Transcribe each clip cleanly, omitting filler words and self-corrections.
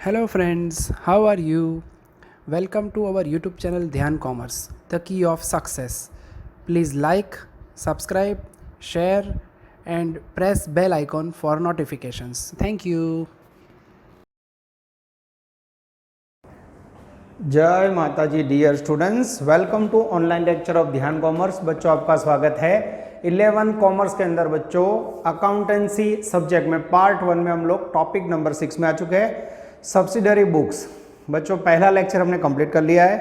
Hello friends, how are you? Welcome to our YouTube channel Dhyan Commerce, the key of success. Please like, subscribe, share and press bell icon for notifications. Thank you. जय माता जी dear students, welcome to online lecture of Dhyan commerce. बच्चों आपका स्वागत है 11 commerce के अंदर। बच्चों अकाउंटेंसी सब्जेक्ट में पार्ट 1 में हम लोग टॉपिक नंबर 6 में आ चुके हैं, सब्सिडरी बुक्स। बच्चों पहला लेक्चर हमने कंप्लीट कर लिया है,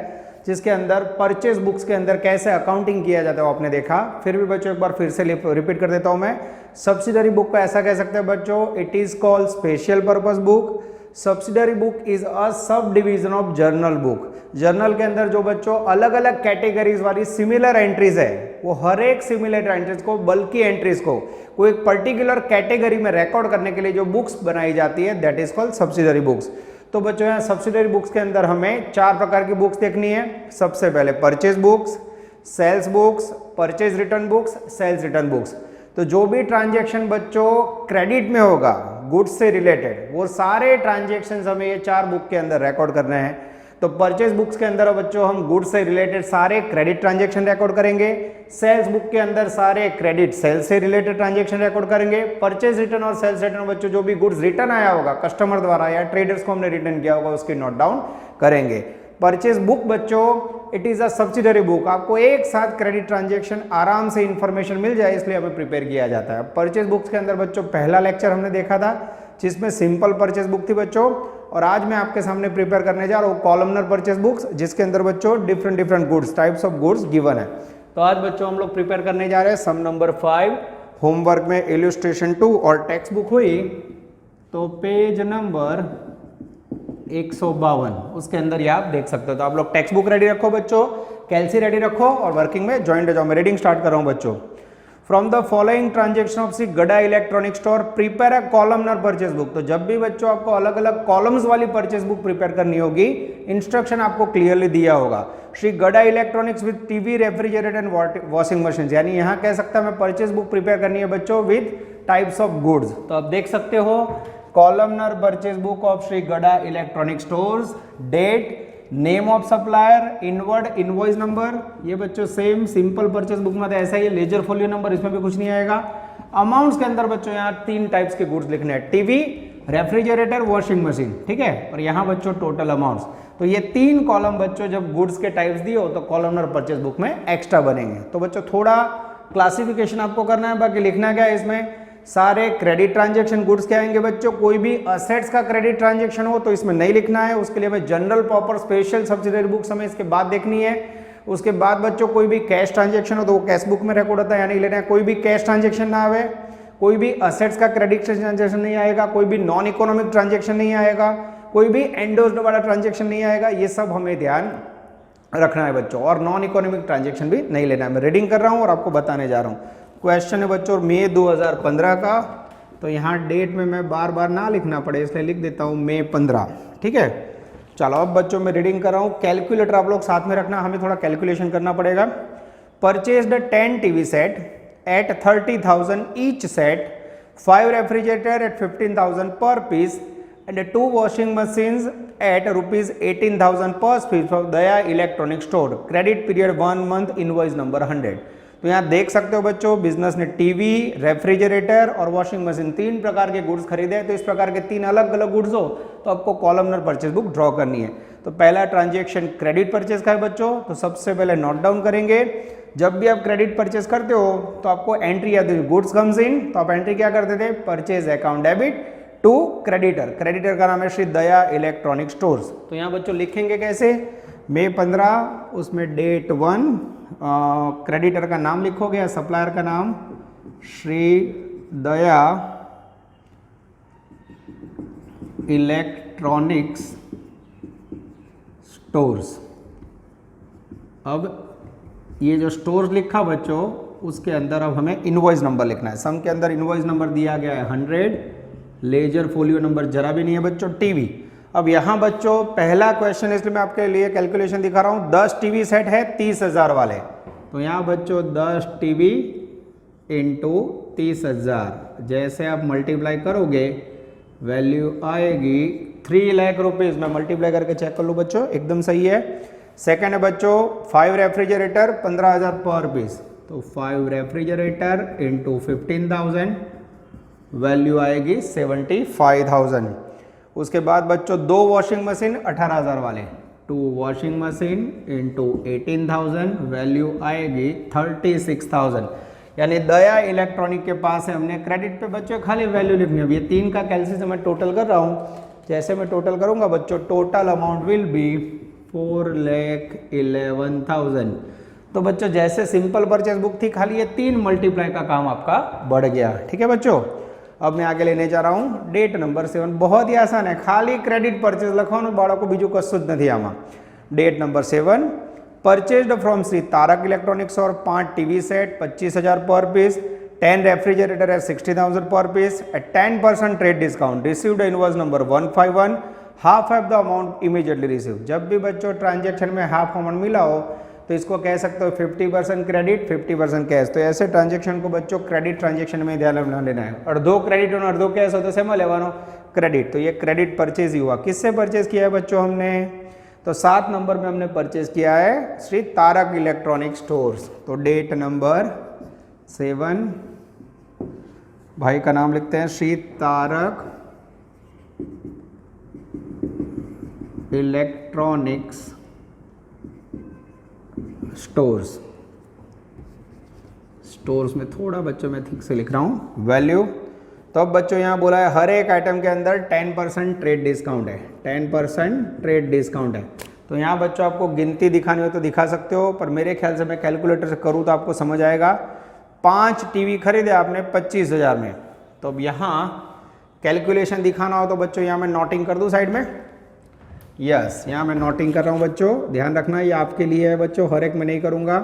जिसके अंदर परचेज बुक्स के अंदर कैसे अकाउंटिंग किया जाता है वो आपने देखा। फिर भी बच्चों एक बार फिर से रिपीट कर देता हूं मैं। सब्सिडरी बुक को ऐसा कह सकते हैं बच्चों, it is called special purpose book. Subsidiary book is a sub division of journal book. Journal के अंदर जो बच्चों अलग अलग कैटेगरीज वाली सिमिलर एंट्रीज है, वो हर एक सिमिलर एंट्रीज को, बल्कि एंट्रीज को कोई एक पर्टिकुलर कैटेगरी में रिकॉर्ड करने के लिए जो बुक्स बनाई जाती है, that is called subsidiary books. तो बच्चों यहाँ सब्सिडरी बुक्स के अंदर हमें 4 प्रकार की बुक्स देखनी है। सबसे पहले purchase books, sales books, purchase return books, sales return books. तो जो भी ट्रांजैक्शन बच्चों क्रेडिट में होगा, गुड्स से रिलेटेड, वो सारे ट्रांजैक्शंस हमें ये 4 बुक के अंदर रिकॉर्ड करने हैं। तो परचेज बुक्स के अंदर बच्चों हम गुड्स से रिलेटेड सारे क्रेडिट ट्रांजैक्शन रिकॉर्ड करेंगे। सेल्स बुक के अंदर सारे क्रेडिट सेल्स से रिलेटेड ट्रांजैक्शन रिकॉर्ड करेंगे। परचेज रिटर्न और सेल्स रिटर्न बच्चों जो भी गुड्स रिटर्न आया होगा कस्टमर द्वारा या ट्रेडर्स को हमने रिटर्न किया होगा, उसकी नोट डाउन करेंगे। परचेज बुक बच्चों it is a subsidiary book. आपको एक साथ क्रेडिट ट्रांजैक्शन आराम से इंफॉर्मेशन मिल जाए, इसलिए हमें प्रिपेयर किया जाता है। परचेज बुक्स के अंदर बच्चों पहला लेक्चर हमने देखा था, जिसमें सिंपल परचेज बुक थी बच्चों, और आज मैं आपके सामने प्रिपेयर करने जा रहा हूँ कॉलमनर परचेज बुक्स, जिसके अंदर बच्चों different goods, types of goods given है। तो आज बच्चों हम लोग प्रिपेयर करने जा रहे हैं सम नंबर 5। होमवर्क में इलस्ट्रेशन 2 और टेक्स्ट बुक हुई तो पेज नंबर 152 उसके अंदर ये आप देख सकते हो। तो आप लोग टेक्स्ट बुक रेडी रखो बच्चों, कैलसी रेडी रखो और वर्किंग में ज्वाइन हो जाओ। मैं रीडिंग स्टार्ट कर रहा हूं बच्चों। From the following transaction of सी Gada electronic store prepare a columnar purchase book. तो जब भी बच्चों आपको अलग अलग कॉलम्स वाली परचेज बुक प्रिपेयर करनी होगी, इंस्ट्रक्शन आपको क्लियरली दिया होगा। श्री गड़ा electronics with TV, refrigerator and washing machine, यानी यहाँ कह सकता है मैं परचेज बुक प्रिपेयर करनी है बच्चों विद टाइप्स ऑफ गुड्स। तो आप देख सकते हो columnar purchase book of Shri Gada electronic stores, date, name of supplier, inward invoice number, ये बच्चों सेम सिंपल परचेज बुक में ऐसा ही, लेजर फोलियो नंबर, इसमें भी कुछ नहीं आएगा। अमाउंट्स के अंदर बच्चों यहाँ 3 टाइप्स के गुड्स लिखने हैं, टीवी, रेफ्रिजरेटर, वॉशिंग मशीन, ठीक है। और यहाँ बच्चों टोटल अमाउंट्स। तो ये 3 कॉलम बच्चों जब गुड्स के टाइप्स दिए हो तो कॉलमनर परचेज बुक में एक्स्ट्रा बनेंगे। तो बच्चों थोड़ा क्लासिफिकेशन आपको करना है, बाकी लिखना क्या है इसमें, सारे क्रेडिट ट्रांजैक्शन गुड्स के आएंगे बच्चों। कोई भी असेट्स का क्रेडिट ट्रांजैक्शन हो तो इसमें नहीं लिखना है, उसके लिए हमें general proper special subsidiary books हमें इसके बाद देखनी है। उसके बाद बच्चों कोई भी कैश ट्रांजैक्शन हो तो वो कैश बुक में रिकॉर्ड होता है, यानी लेना है। कोई भी कैश ट्रांजैक्शन ना आवे, कोई भी असेट्स का क्रेडिट ट्रांजैक्शन नहीं आएगा, कोई भी नॉन इकोनॉमिक ट्रांजैक्शन नहीं आएगा, कोई भी एंडोर्स्ड वाला ट्रांजैक्शन नहीं आएगा। ये सब हमें ध्यान रखना है बच्चों, और नॉन इकोनॉमिक ट्रांजैक्शन भी नहीं लेना है। मैं रीडिंग कर रहा हूँ और आपको बताने जा रहा हूँ। क्वेश्चन है बच्चों मई 2015 का, तो यहाँ डेट में मैं बार बार ना लिखना पड़े इसलिए लिख देता हूँ मई 15, ठीक है। चलो अब बच्चों मैं रीडिंग कर रहा हूँ। कैलकुलेटर आप लोग साथ में रखना, हमें थोड़ा कैलकुलेशन करना पड़ेगा। Purchased 10 TV set at 30,000 each set, 5 refrigerator at 15,000 per piece and 2 washing machines at rupees 18,000 per piece of Daya electronic store, credit period 1 month, invoice number 100। तो यहाँ देख सकते हो बच्चों बिजनेस ने टीवी, रेफ्रिजरेटर और वॉशिंग मशीन 3 प्रकार के गुड्स खरीदे। तो इस प्रकार के 3 अलग अलग गुड्स हो तो आपको कॉलमनर परचेज बुक ड्रॉ करनी है। तो पहला ट्रांजेक्शन क्रेडिट परचेज का है बच्चों, तो सबसे पहले नोट डाउन करेंगे। जब भी आप क्रेडिट परचेज करते हो तो आपको एंट्री आती है, गुड्स कम्स इन, तो आप एंट्री क्या करते थे, purchase account debit to creditor. Creditor का नाम है श्री दया इलेक्ट्रॉनिक स्टोर्स। तो यहाँ बच्चों लिखेंगे कैसे, मई 15, उसमें डेट 1, क्रेडिटर का नाम लिखोगे, सप्लायर का नाम श्री दया इलेक्ट्रॉनिक्स स्टोर्स। अब ये जो स्टोर्स लिखा बच्चों, उसके अंदर अब हमें इनवॉइस नंबर लिखना है। सम के अंदर इनवॉइस नंबर दिया गया है 100, लेजर फोलियो नंबर जरा भी नहीं है बच्चों, टीवी। अब यहाँ बच्चों पहला क्वेश्चन, इसलिए मैं आपके लिए कैलकुलेशन दिखा रहा हूँ। 10 टीवी सेट है 30,000 वाले, तो यहाँ बच्चों 10 टीवी इंटू 30,000, जैसे आप मल्टीप्लाई करोगे वैल्यू आएगी 3 लाख रुपीज़, मैं मल्टीप्लाई करके चेक कर लूँ बच्चों, एकदम सही है। सेकंड है बच्चों 5 रेफ्रिजरेटर 15,000 पर पीस, तो 5 रेफ्रिजरेटर इंटू 15,000 वैल्यू आएगी 75,000। उसके बाद बच्चों 2 वॉशिंग मशीन 18,000 वाले, 2 वॉशिंग मशीन इंटू 18,000 वैल्यू आएगी 36,000। यानी दया इलेक्ट्रॉनिक के पास है, हमने क्रेडिट पे बच्चों खाली वैल्यू लिखनी है। ये 3 का कैलसी से मैं टोटल कर रहा हूँ, जैसे मैं टोटल करूँगा बच्चों टोटल अमाउंट विल बी 4,11,000। तो बच्चों जैसे सिंपल परचेज बुक थी, खाली ये 3 मल्टीप्लाई का काम आपका बढ़ गया। ठीक है बच्चों, अब मैं आगे लेने जा रहा हूँ डेट नंबर 7। बहुत ही आसान है, खाली क्रेडिट परचेज लखવાનું, બાળકો બીજું કશું જ નથી આમાં। Date number 7 purchased from Shri Tarak electronics और 5 टीवी सेट 25,000 पर piece, 10 refrigerator at 60,000 per piece at 10% trade discount, received invoice number 151, half of the amount immediately receive. जब भी बच्चों ट्रांजेक्शन में हाफ अमाउंट मिला हो तो इसको कह सकते हो 50% क्रेडिट 50% कैश। तो ऐसे ट्रांजेक्शन को बच्चों क्रेडिट ट्रांजेक्शन में ध्यान में लेना है। अर्धो क्रेडिट और अर्धो कैश हो तो सेमा लेवानो क्रेडिट। तो ये क्रेडिट परचेज ही हुआ। किससे परचेज किया है बच्चों हमने? तो 7 नंबर में हमने परचेज किया है श्री तारक इलेक्ट्रॉनिक स्टोर्स। तो डेट नंबर 7, भाई का नाम लिखते हैं Shri Tarak electronics stores. Stores में थोड़ा बच्चों मैं ठीक से लिख रहा हूँ वैल्यू। तो अब बच्चों यहाँ बोला है हर एक आइटम के अंदर 10% ट्रेड डिस्काउंट है, 10% ट्रेड डिस्काउंट है। तो यहाँ बच्चों आपको गिनती दिखानी हो तो दिखा सकते हो, पर मेरे ख्याल से मैं कैलकुलेटर से करूँ तो आपको समझ आएगा। 5 टीवी खरीदे आपने 25,000 में, तो अब यहाँ कैलकुलेशन दिखाना हो तो बच्चों यहाँ मैं नोटिंग कर दूँ साइड में। यस, यहाँ मैं नोटिंग कर रहा हूँ बच्चों, ध्यान रखना ये आपके लिए है बच्चों, हर एक में नहीं करूँगा।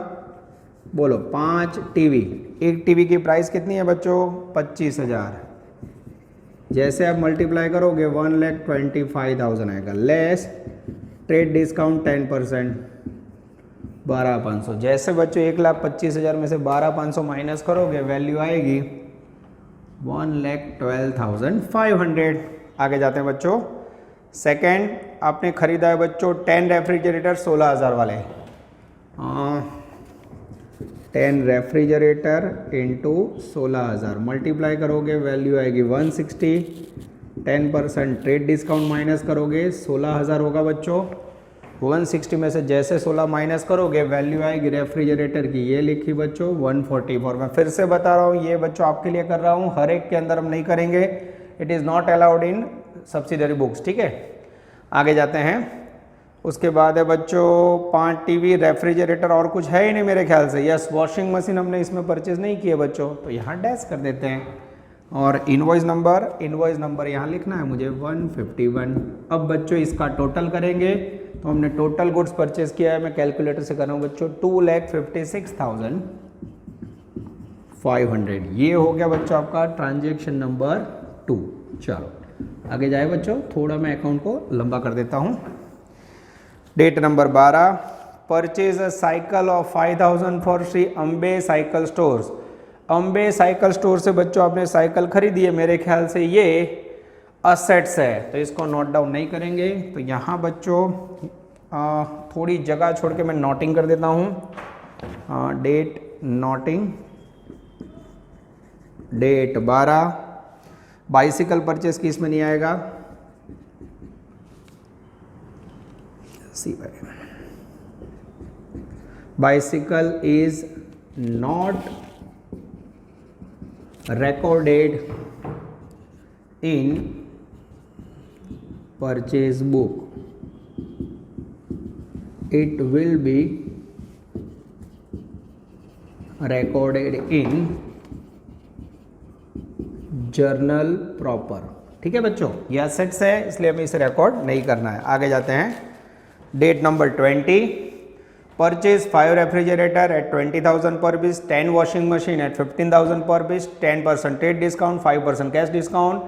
बोलो 5 टीवी, एक टीवी की प्राइस कितनी है बच्चों? 25,000। जैसे आप मल्टीप्लाई करोगे 1,25,000 आएगा, लेस ट्रेड डिस्काउंट 10% 12,500। जैसे बच्चों 1,25,000 में से 12,500 माइनस करोगे वैल्यू आएगी 1,12,500। आगे जाते हैं बच्चों। सेकेंड आपने खरीदा है बच्चों 10 रेफ्रिजरेटर 16,000 वाले, 10 रेफ्रिजरेटर इंटू 16,000 मल्टीप्लाई करोगे वैल्यू आएगी 160। 10% ट्रेड डिस्काउंट माइनस करोगे 16,000 होगा बच्चों। 160 में से जैसे 16 माइनस करोगे वैल्यू आएगी रेफ्रिजरेटर की, ये लिखी बच्चों 144। मैं फिर से बता रहा हूँ, ये बच्चों आपके लिए कर रहा हूँ, हर एक के अंदर हम नहीं करेंगे, it is not allowed in subsidiary books. ठीक है, आगे जाते हैं। उसके बाद है बच्चों 5 टीवी रेफ्रिजरेटर, और कुछ है ही नहीं मेरे ख्याल से। यस, वॉशिंग मशीन हमने इसमें परचेज नहीं किए बच्चों, तो यहाँ डैश कर देते हैं। और इनवॉइस नंबर यहाँ लिखना है मुझे 151। अब बच्चों इसका टोटल करेंगे तो हमने टोटल गुड्स परचेज किया है, मैं कैलकुलेटर से कर रहा हूँ बच्चों 2,56,500। ये हो गया बच्चों आपका ट्रांजेक्शन नंबर 2। चलो आगे जाए बच्चों, थोड़ा मैं अकाउंट को लंबा कर देता हूँ। Date number 12 purchase a cycle of 5,000 for Shri Ambe cycle stores. Ambe cycle store से बच्चों आपने साइकिल खरीदी है, मेरे ख्याल से ये असेट्स है, तो इसको नोट डाउन नहीं करेंगे। तो यहाँ बच्चों थोड़ी जगह छोड़ के मैं नोटिंग कर देता हूँ। Date noting, date 12। Bicycle purchase की इसमें नहीं आएगा। Bicycle is not recorded in purchase book, it will be recorded in journal proper। ठीक है बच्चों, ये असेट्स है इसलिए हमें इसे रिकॉर्ड नहीं करना है। आगे जाते हैं। Date number 20 purchase 5 refrigerator at 20,000 per piece, 10 washing machine at 15,000 per piece, 10% trade discount, 5% cash discount,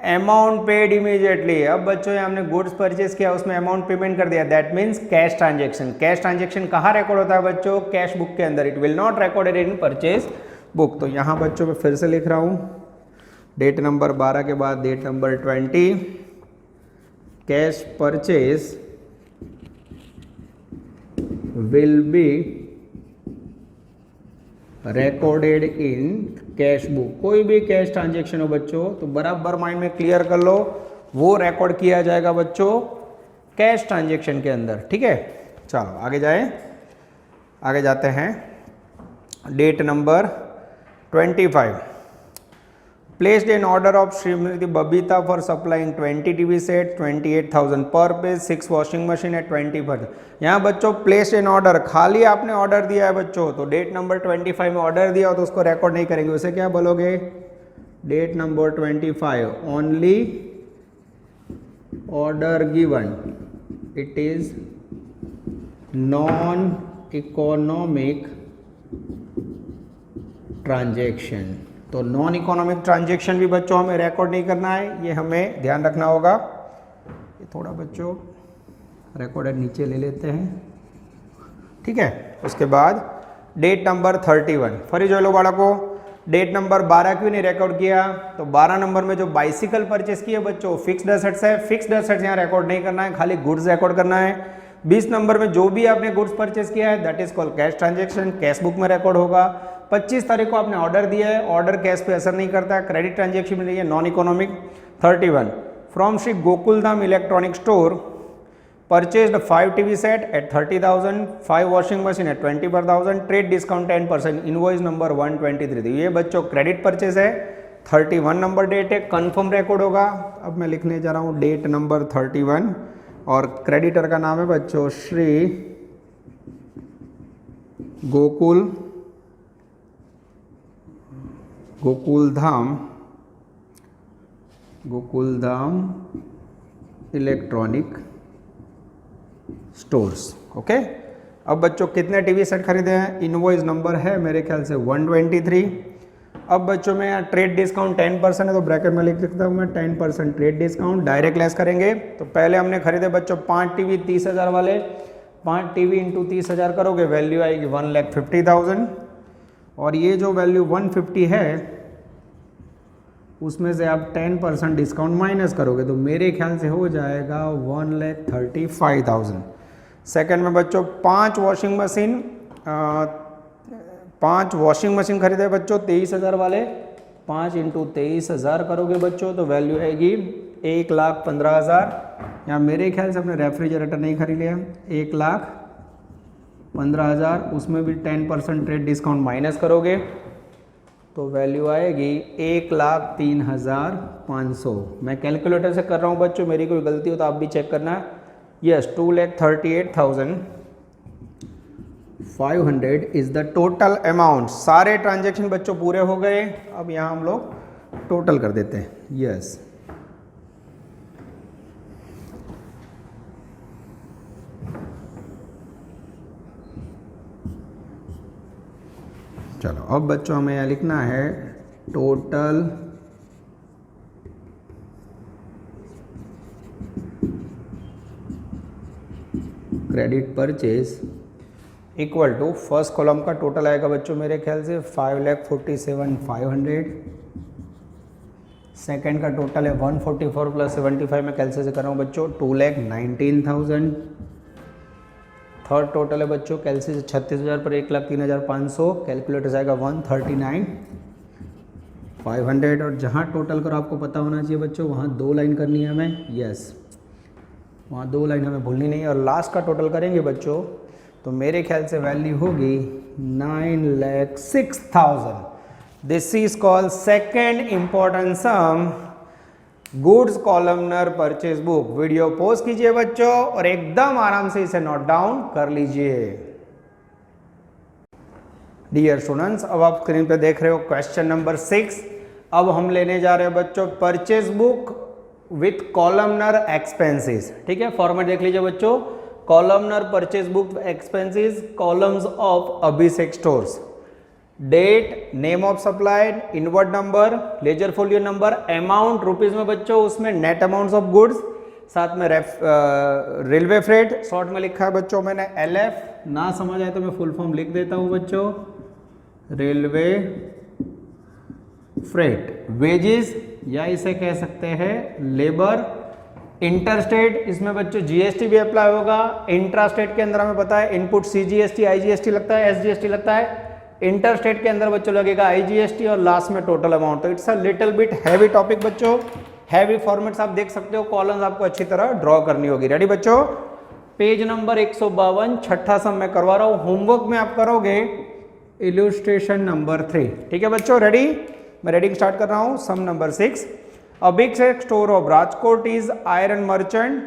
amount paid immediately. अब बच्चों ये हमने गुड्स परचेज किया, उसमें अमाउंट पेमेंट कर दिया, that means cash transaction. Cash transaction कहाँ रिकॉर्ड होता है बच्चों? कैश बुक के अंदर, it will not recorded in purchase book. तो यहाँ बच्चों मैं फिर से लिख रहा हूँ, डेट नंबर 12 के बाद date number 20 cash purchase will be recorded in cash book. कोई भी कैश ट्रांजेक्शन हो बच्चों तो बराबर माइंड में क्लियर कर लो, वो रिकॉर्ड किया जाएगा बच्चों कैश ट्रांजेक्शन के अंदर। ठीक है, चलो आगे आगे जाते हैं। Date number 25, placed in order of Shrimati Babita for supplying 20 TV set 28,000 per piece, 6 washing machine है 20 पर। यहाँ बच्चों प्लेस्ड इन ऑर्डर, खाली आपने ऑर्डर दिया है बच्चों, तो डेट नंबर 25 में ऑर्डर दिया हो तो उसको रिकॉर्ड नहीं करेंगे, उसे क्या बोलोगे? Date number 25 only order given, it is non economic transaction. तो नॉन इकोनॉमिक ट्रांजेक्शन भी बच्चों हमें रिकॉर्ड नहीं करना है, ये हमें ध्यान रखना होगा। ये थोड़ा बच्चों रिकॉर्डर नीचे ले लेते हैं। ठीक है, उसके बाद डेट नंबर 31 फरी जो लो बाड़ा को डेट नंबर 12 क्यों नहीं रिकॉर्ड किया? तो 12 नंबर में जो बाइसिकल परचेस की है बच्चों फिक्स्ड एसेट्स है, फिक्स्ड एसेट्स यहाँ रिकॉर्ड नहीं करना है, खाली गुड्स रिकॉर्ड करना है। 20 नंबर में जो भी आपने गुड्स परचेस किया है that is called cash transaction, cash book में रिकॉर्ड होगा। 25 तारीख को आपने ऑर्डर दिया है, ऑर्डर कैश पे असर नहीं करता, क्रेडिट ट्रांजेक्शन में नहीं है, non economic. 31 from Shri Gokuldham electronic store purchased 5 TV set at 30,000, 5 washing machine at 20 per 1000, trade discount 10%, invoice number 123। तो ये बच्चों क्रेडिट परचेज है, 31 नंबर डेट है, कंफर्म रिकॉर्ड होगा। अब मैं लिखने जा रहा हूँ डेट नंबर 31 और क्रेडिटर का नाम है बच्चों Shri Gokuldham electronic stores. Okay, अब बच्चों कितने टीवी सेट खरीदे हैं? इनवॉइस नंबर है मेरे ख्याल से 123। अब बच्चों में यहाँ ट्रेड डिस्काउंट 10% है तो ब्रैकेट में लिख सकता हूँ मैं 10% ट्रेड डिस्काउंट, डायरेक्ट लेस करेंगे। तो पहले हमने खरीदे बच्चों 5 टीवी 30,000 वाले, 5 टीवी इंटू 30,000 करोगे वैल्यू आएगी 1,50,000 और ये जो वैल्यू 150 है उसमें से आप 10% डिस्काउंट माइनस करोगे तो मेरे ख्याल से हो जाएगा 1,35,000। सेकेंड में बच्चों 5 वॉशिंग मशीन खरीदे बच्चों 23,000 वाले, 5 इंटू 23,000 करोगे बच्चों तो वैल्यू आएगी 1,15,000। यहाँ मेरे ख्याल से अपने रेफ्रिजरेटर नहीं खरीद लिया, 1,15,000 उसमें भी 10% ट्रेड डिस्काउंट माइनस करोगे तो वैल्यू आएगी 1,03,500। मैं कैलकुलेटर से कर रहा हूँ बच्चों, मेरी कोई गलती हो तो आप भी चेक करना। Yes, 2,38,500 is the total amount. सारे ट्रांजेक्शन बच्चों पूरे हो गए, अब यहाँ हम लोग टोटल कर देते हैं। यस, चलो अब बच्चों हमें यहाँ लिखना है total credit purchase equal to first column का टोटल आएगा बच्चों मेरे ख्याल से 5,47,500, सेकेंड का टोटल है 144 प्लस 75 में कैलकुलेट से कर रहा हूँ बच्चों 2,19,000, थर्ड टोटल है बच्चों कैलसी से 36,000 पर 1,03,500, कैलकुलेटर जाएगा 139,500 और जहाँ टोटल करो आपको पता होना चाहिए बच्चों वहाँ 2 लाइन करनी है हमें। यस, वहाँ 2 लाइन हमें भूलनी नहीं है और लास्ट का टोटल करेंगे बच्चों तो मेरे ख्याल से वैल्यू होगी 9,06,000। This is called second important sum, goods columnar purchase book. Video pause कीजिए बच्चों और एकदम आराम से इसे नोट डाउन कर लीजिए। डियर स्टूडेंट्स, अब आप स्क्रीन पे देख रहे हो क्वेश्चन नंबर 6। अब हम लेने जा रहे हैं बच्चों purchase book with columnar expenses. ठीक है, फॉर्मेट देख लीजिए बच्चों, columnar purchase book expenses, columns of Abhishek stores, date, name of supplier, inward number, ledger folio number, amount rupees में बच्चों, उसमें नेट अमाउंट्स ऑफ गुड्स, साथ में रेलवे फ्रेट, शॉर्ट में लिखा है बच्चों मैंने LF, ना समझ आए तो मैं फुल फॉर्म लिख देता हूं बच्चों, रेलवे फ्रेट, वेजेस या इसे कह सकते हैं लेबर इंटर स्टेट, इसमें बच्चों जीएसटी भी अप्लाई होगा। इंट्रा स्टेट के अंदर हमें पता है इनपुट सीजीएसटी आईजीएसटी लगता है, एसजीएसटी लगता है। इंटर स्टेट के अंदर बच्चों लगेगा आईजीएसटी और लास्ट में टोटल अमाउंट। तो it's a little bit heavy topic बच्चों, हैवी फॉर्मेट्स आप देख सकते हो, कॉलम्स आपको अच्छी तरह ड्रॉ करनी होगी। रेडी बच्चों, पेज नंबर 152 छठा सम मैं करवा रहा हूं, होमवर्क में आप करोगे इलस्ट्रेशन नंबर 3। ठीक है बच्चों, रेडी? मैं रीडिंग स्टार्ट कर रहा हूं। सम number 6, a big store of Rajkot is iron merchant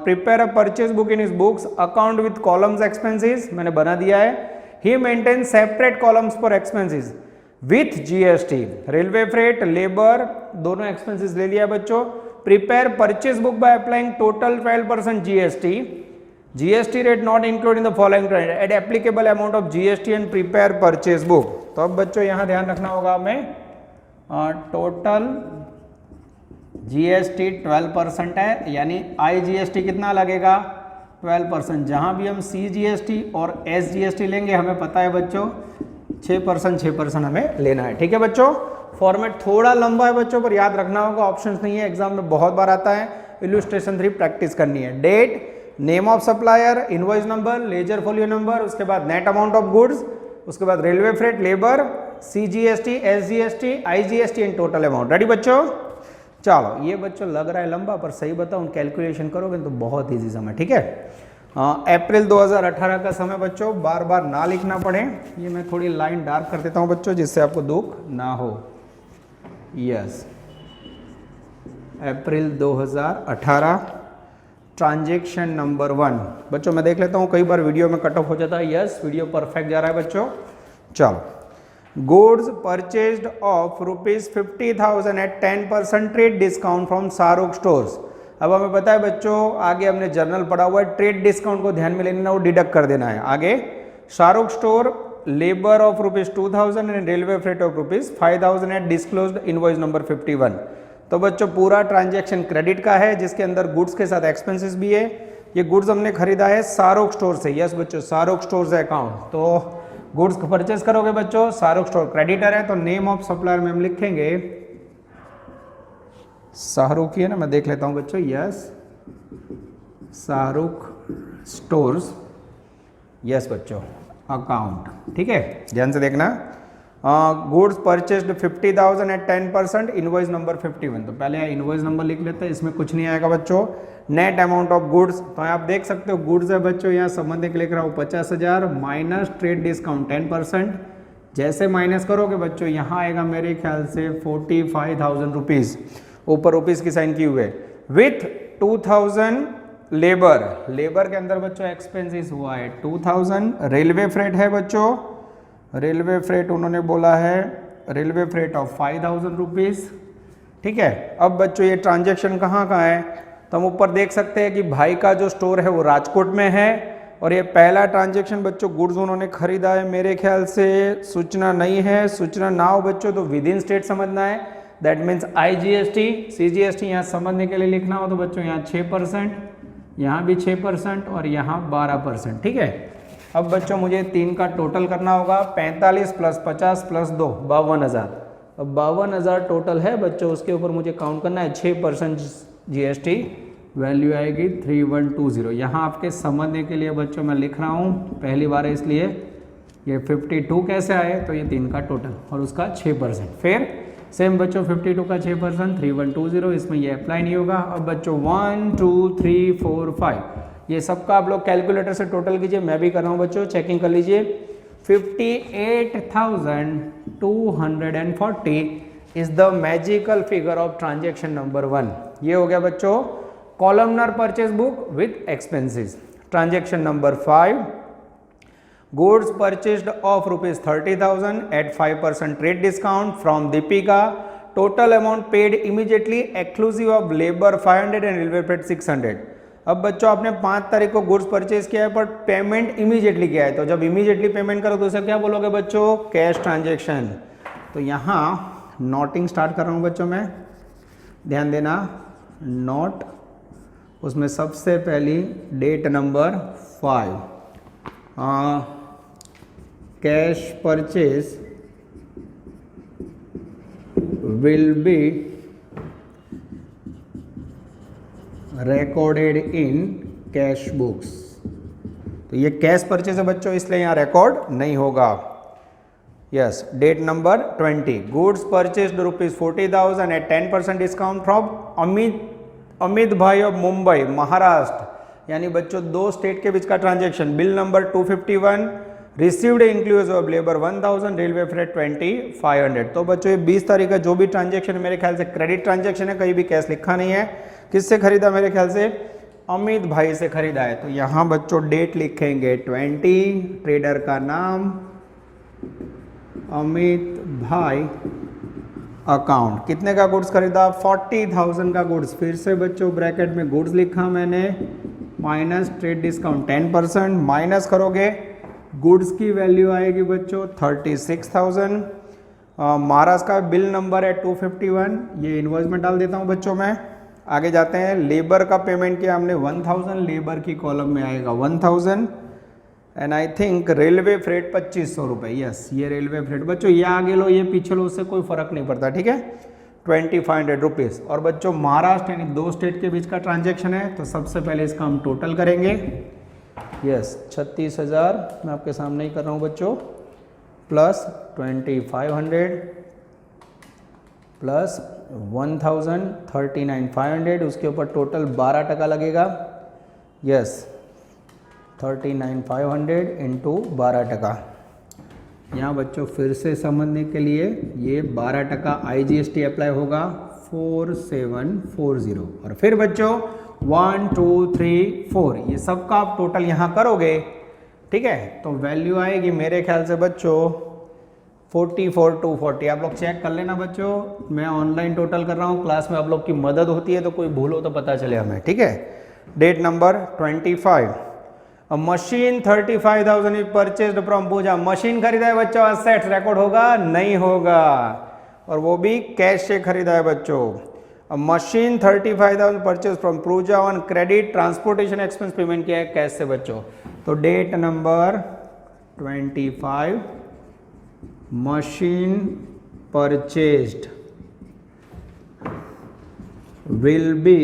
prepare a purchase book in his books account with columns expenses, मैंने बना दिया है। he maintains separate columns for expenses with GST, railway freight, labor, दोनों expenses ले लिया बच्चों। prepare purchase book by applying total 12% GST, GST rate not including the following at applicable amount of GST and prepare purchase book। तो अब बच्चों यहाँ ध्यान रखना होगा हमें, टोटल जीएसटी 12% है, यानी आईजीएसटी कितना लगेगा 12%। जहां भी हम सीजीएसटी और एसजीएसटी लेंगे हमें पता है बच्चों 6% हमें लेना है। ठीक है बच्चों, फॉर्मेट थोड़ा लंबा है बच्चों, पर याद रखना होगा, ऑप्शंस नहीं है, एग्जाम में बहुत बार आता है। इलस्ट्रेशन 3 प्रैक्टिस करनी है। Date, name of supplier, invoice number, ledger folio number, उसके बाद नेट अमाउंट ऑफ गुड्स, उसके बाद railway freight, labour, CGST, SGST, IGST and total amount. Ready बच्चों? चलो, ये बच्चों लग रहा है लंबा, पर सही बताऊं कैलकुलेशन करोगे तो बहुत इजी समय। ठीक है, अप्रैल 2018 का समय बच्चों, बार बार ना लिखना पड़े। ये मैं थोड़ी लाइन डार्क कर देता हूं बच्चों, जिससे आपको दुख ना हो। यस, अप्रैल 2018, ट्रांजेक्शन नंबर 1। बच्चों मैं देख लेता हूं, कई बार वीडियो में कट ऑफ हो जाता है। यस, वीडियो परफेक्ट जा रहा है बच्चों। चलो, goods purchased of ₹50,000 at 10% trade discount from Shahrukh stores. अब हमें पता है बच्चों, आगे हमने जर्नल पढ़ा हुआ है, ट्रेड डिस्काउंट को ध्यान में लेना, वो डिडक्ट कर देना है। आगे Shahrukh store, labour of ₹2,000 and railway freight of ₹5,000 at disclosed invoice number 51। तो बच्चों पूरा ट्रांजैक्शन क्रेडिट का है, जिसके अंदर गुड्स के साथ एक्सपेंसेस भी है। ये गुड्स हमने खरीदा है शाहरुख स्टोर से। यस बच्चों, शाहरुख स्टोर से अकाउंट। तो गुड्स को परचेस करोगे बच्चों, शाहरुख स्टोर क्रेडिटर है, तो नेम ऑफ सप्लायर में हम लिखेंगे शाहरुख ही है ना, मैं देख लेता हूं बच्चों। Yes, Shahrukh stores. यस बच्चों, अकाउंट। ठीक है, ध्यान से देखना। Goods purchased 50,000 at 10%, invoice number 51। तो पहले इनवॉइस नंबर लिख लेते हैं, इसमें कुछ नहीं आएगा बच्चों। नेट अमाउंट ऑफ गुड्स, तो आप देख सकते हो गुड्स है बच्चों, यहाँ संबंध के लिख रहा हूँ 50,000 माइनस ट्रेड डिस्काउंट 10%। जैसे माइनस करोगे बच्चों, यहाँ आएगा मेरे ख्याल से 45,000 रुपीज़, ऊपर रुपीज़ की साइन की हुए, विथ 2,000 लेबर के अंदर बच्चों एक्सपेंसेस हुआ है 2,000। रेलवे फ्रेट है बच्चों, रेलवे फ्रेट उन्होंने बोला है रेलवे फ्रेट ऑफ 5,000 रुपीज़। ठीक है, अब बच्चों ये ट्रांजेक्शन कहाँ का है, तो हम ऊपर देख सकते हैं कि भाई का जो स्टोर है वो राजकोट में है, और ये पहला ट्रांजेक्शन बच्चों गुड्स उन्होंने खरीदा है, मेरे ख्याल से सूचना नहीं है। सूचना ना हो बच्चों तो विद इन स्टेट समझना है, दैट मीन्स आईजीएसटी, सीजीएसटी यहाँ समझने के लिए लिखना हो तो बच्चों यहाँ 6%, यहाँ भी 6% और यहाँ 12%। ठीक है, अब बच्चों मुझे 3 का टोटल करना होगा, 45 + 50 + 2 52,000। अब 52,000 टोटल है बच्चों, उसके ऊपर मुझे काउंट करना है 6% जीएसटी, वैल्यू आएगी 3120। यहाँ आपके समझने के लिए बच्चों मैं लिख रहा हूँ, पहली बार है इसलिए। ये 52 कैसे आए, तो ये 3 का टोटल और उसका 6%। फिर सेम बच्चों 52 का 6% 3120, इसमें ये अप्लाई नहीं होगा। अब बच्चों 1 2 3 4 5 ये सबका आप लोग कैलकुलेटर से टोटल कीजिए, मैं भी कर रहा हूँ बच्चों, चेकिंग कर लीजिए। 58,240 is the magical figure of transaction number 1। ये हो गया बच्चों columnar purchase book with expenses. Transaction number 5, goods purchased of ₹30,000 at 5% trade discount from Deepika, total amount paid immediately exclusive of labour 500 and railway freight 600। अब बच्चों आपने 5 तारीख को goods purchase किया है, पर पेमेंट इमीडिएटली किया है, तो जब इमीडिएटली पेमेंट करो तो उसे क्या बोलोगे बच्चों, कैश ट्रांजेक्शन। तो यहाँ नोटिंग स्टार्ट कर रहा हूँ बच्चों मैं, ध्यान देना। नोट, उसमें सबसे पहली date number 5, cash purchase will be recorded in cash books. तो ये कैश परचेज है बच्चों, इसलिए यहाँ रिकॉर्ड नहीं होगा। Yes, date number 20, goods purchased ₹40,000 at 10% discount from Amit भाई ऑफ मुंबई महाराष्ट्र। यानी बच्चों दो स्टेट के बीच का transaction. Bill number 251, received inclusive of labour 1000, railway freight 2500। तो बच्चों ये 20 तारीख का जो भी ट्रांजेक्शन है मेरे ख्याल से क्रेडिट ट्रांजेक्शन है, कहीं भी कैश लिखा नहीं है। किससे खरीदा? मेरे ख्याल से अमित भाई से खरीदा है। तो यहाँ बच्चों डेट लिखेंगे 20, ट्रेडर का नाम अमित भाई, अकाउंट। कितने का गुड्स खरीदा? 40,000 का गुड्स। फिर से बच्चों ब्रैकेट में गुड्स लिखा मैंने, माइनस ट्रेड डिस्काउंट 10%, माइनस करोगे गुड्स की वैल्यू आएगी बच्चों 36,000। महाराष्ट्र का बिल नंबर है 251, ये इनवॉइस में डाल देता हूँ बच्चों मैं। आगे जाते हैं, लेबर का पेमेंट किया हमने 1000, लेबर की कॉलम में आएगा 1000 and I think railway freight 2500 रुपये। यस, ये रेलवे फ्रेट बच्चों, ये आगे लो ये पीछे लो, उससे कोई फर्क नहीं पड़ता, ठीक है। 2500 रुपीज़। और बच्चों महाराष्ट्र यानी दो स्टेट के बीच का ट्रांजेक्शन है, तो सबसे पहले इसका हम टोटल करेंगे। यस, 36,000 मैं आपके सामने ही कर रहा हूँ बच्चों, प्लस 2500 प्लस 1000 39,500, उसके ऊपर टोटल 12% लगेगा। Yes, 39,500 into 12%। यहाँ बच्चों फिर से समझने के लिए ये 12% IGST अप्लाई होगा 4740। और फिर बच्चों 1 2 3 4 ये सब का आप टोटल यहाँ करोगे, ठीक है, तो वैल्यू आएगी मेरे ख्याल से बच्चों 44,240। आप लोग चेक कर लेना बच्चों, मैं ऑनलाइन टोटल कर रहा हूँ, क्लास में आप लोग की मदद होती है, तो कोई भूल हो तो पता चले हमें, ठीक है। Date number 25, machine 35,000 is purchased from Pooja. Machine खरीदा है बच्चों, असेट्स रिकॉर्ड होगा? नहीं होगा, और वो भी कैश से खरीदा है बच्चों। Machine 35,000 purchase from Pooja on credit, transportation expense payment किया है कैश से बच्चों। तो date number 25, machine purchased will be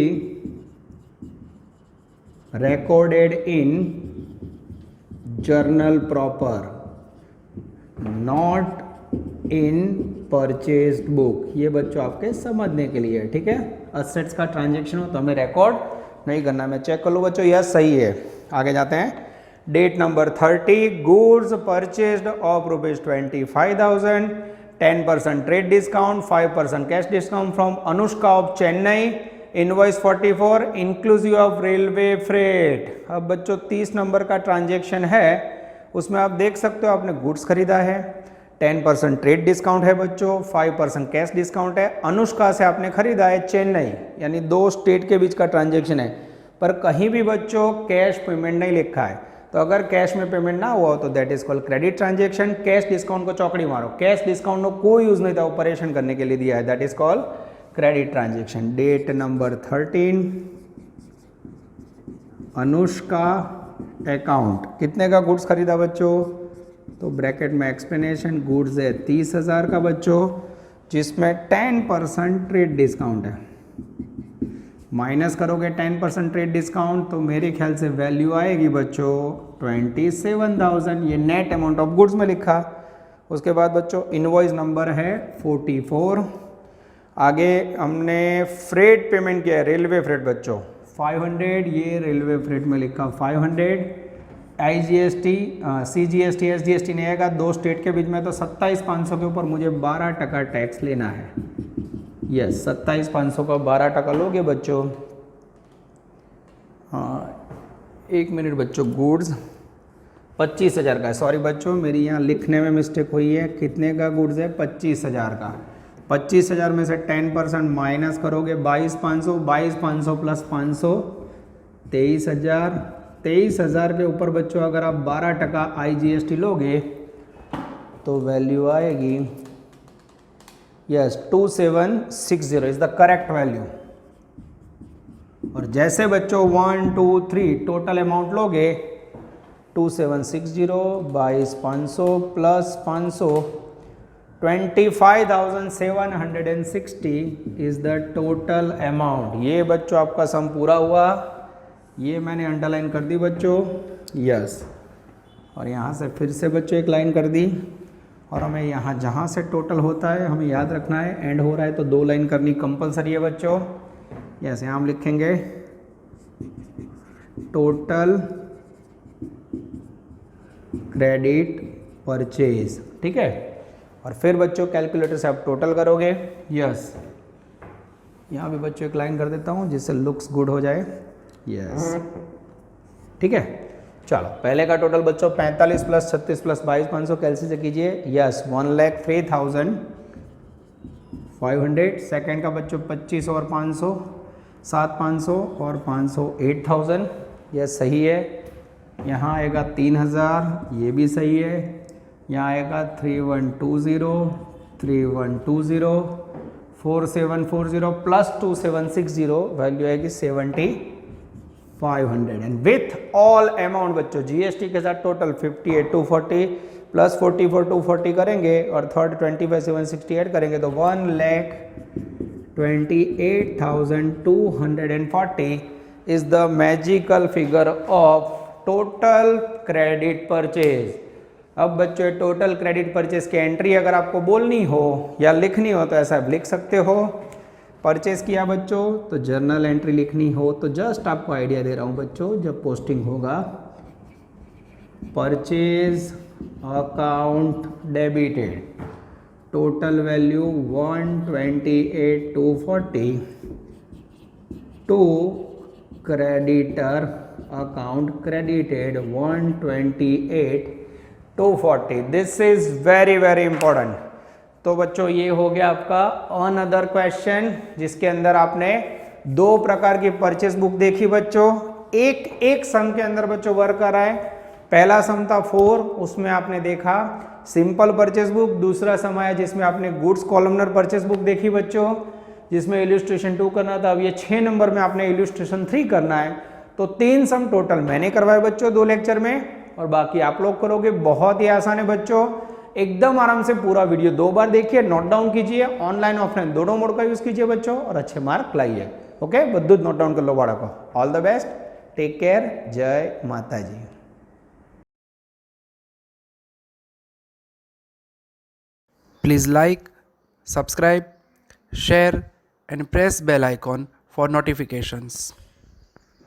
recorded in journal proper, not in purchased book। ये बच्चों आपके समझने के लिए, ठीक है। असेट्स का ट्रांजैक्शन हो तो हमें रिकॉर्ड नहीं करना। मैं चेक कर लूँ बच्चों, यह सही है। आगे जाते हैं, date number 30, goods purchased of ₹25,000, 10% trade discount, 5% cash discount from Anushka of Chennai, invoice 44 inclusive of railway freight. अब बच्चों 30 नंबर का ट्रांजैक्शन है, उसमें आप देख सकते हो आपने गुड्स खरीदा है, 10% ट्रेड डिस्काउंट है बच्चों, 5% कैश डिस्काउंट है। अनुष्का से आपने खरीदा है चेन्नई, यानी दो स्टेट के बीच का ट्रांजैक्शन है, पर कहीं भी बच्चों कैश पेमेंट नहीं लिखा है। तो अगर कैश में पेमेंट ना हुआ हो तो that is called credit transaction. Cash discount को चौकड़ी मारो, कैश डिस्काउंट को कोई यूज नहीं था, ऑपरेशन करने के लिए दिया है, that is called credit transaction. Date number 13, Anushka account, कितने का गुड्स खरीदा बच्चों? तो ब्रैकेट में एक्सप्लेनेशन, गुड्स है 30,000 का बच्चों, जिसमें 10% ट्रेड डिस्काउंट है। माइनस करोगे 10% ट्रेड डिस्काउंट तो मेरे ख्याल से वैल्यू आएगी बच्चों 27,000। ये नेट अमाउंट ऑफ गुड्स में लिखा। उसके बाद बच्चों इनवॉइस नंबर है 44। आगे हमने फ्रेट पेमेंट किया है, रेलवे फ्रेट बच्चों 500, ये रेलवे फ्रेट में लिखा 500। IGST CGST SGST नहीं आएगा, दो स्टेट के बीच में, तो 27,500 के ऊपर मुझे 12% टैक्स लेना है। यस, 27,500 का 12% लोगे बच्चों। हाँ, 1 मिनट बच्चों, गुड्स 25,000 का है। सॉरी बच्चों, मेरी यहाँ लिखने में मिस्टेक हुई है। कितने का गुड्स है? 25,000 का। 25,000 में से 10% माइनस करोगे 22,500, 22,500 प्लस 500 23,000। 23,000 के ऊपर बच्चों अगर आप 12% IGST लोगे तो वैल्यू आएगी, yes, 2760 is the correct value. और जैसे बच्चों 1 2 3 टोटल अमाउंट लोगे 2760, 22,500 plus 500 25,760 is the total amount. ये बच्चों आपका सम पूरा हुआ, ये मैंने अंडरलाइन कर दी बच्चों, यस। और यहाँ से फिर से बच्चों एक लाइन कर दी, और हमें यहाँ जहाँ से टोटल होता है हमें याद रखना है, एंड हो रहा है तो 2 लाइन करनी कंपलसरी है बच्चों। यस, यहाँ हम लिखेंगे टोटल क्रेडिट परचेज, ठीक है। और फिर बच्चों कैलकुलेटर से आप टोटल करोगे, यस। यहाँ भी बच्चों एक लाइन कर देता हूँ जिससे लुक्स गुड हो जाए, यस, ठीक है। चलो, पहले का टोटल बच्चों 45 प्लस 36 प्लस 22,500 कैलसी से कीजिए, यस, 1,03,500। सेकेंड का बच्चों 25 और 500, 7,500 और 500 8,000, यस सही है। यहाँ आएगा 3,000, ये भी सही है। यहाँ आएगा 3,120, 3,120, 4,740 प्लस 2,760, वैल्यू आएगी 7,500। एंड विथ ऑल अमाउंट बच्चों जीएसटी के साथ टोटल 58,240 प्लस 44,240 करेंगे और थर्ड 25,760 ऐड करेंगे तो 1,28,240 is the magical figure of total credit purchase. अब बच्चों टोटल क्रेडिट परचेज की एंट्री अगर आपको बोलनी हो या लिखनी हो तो ऐसा लिख सकते हो। परचेज किया बच्चों तो जर्नल एंट्री लिखनी हो तो जस्ट आपको आइडिया दे रहा हूँ बच्चों, जब पोस्टिंग होगा purchase account debited total value 128,240 to creditor account credited 128,240। This is very very important. तो बच्चों ये हो गया आपका अनदर क्वेश्चन, जिसके अंदर आपने 2 प्रकार की परचेस बुक देखी बच्चों। एक सम के अंदर बच्चों वर्क कर रहा है। पहला सम था 4, उसमें आपने देखा सिंपल परचेस बुक। दूसरा सम आया जिसमें आपने गुड्स कॉलमनर परचेस बुक देखी बच्चों, जिसमें इल्यूस्ट्रेशन 2 करना था। अब ये 6 नंबर में आपने इल्यूस्ट्रेशन 3 करना है। तो 3 सम टोटल मैंने करवाए बच्चों 2 लेक्चर में, और बाकी आप लोग करोगे। बहुत ही आसान है बच्चों, एकदम आराम से पूरा वीडियो 2 बार देखिए, नोट डाउन कीजिए, ऑनलाइन ऑफलाइन दोनों मोड का यूज कीजिए बच्चों, और अच्छे मार्क लाइए। ओके, बद्दू नोट डाउन कर लो बाड़ा को। All the best, take care, जय माता जी। Please like, subscribe, share and press bell icon for notifications.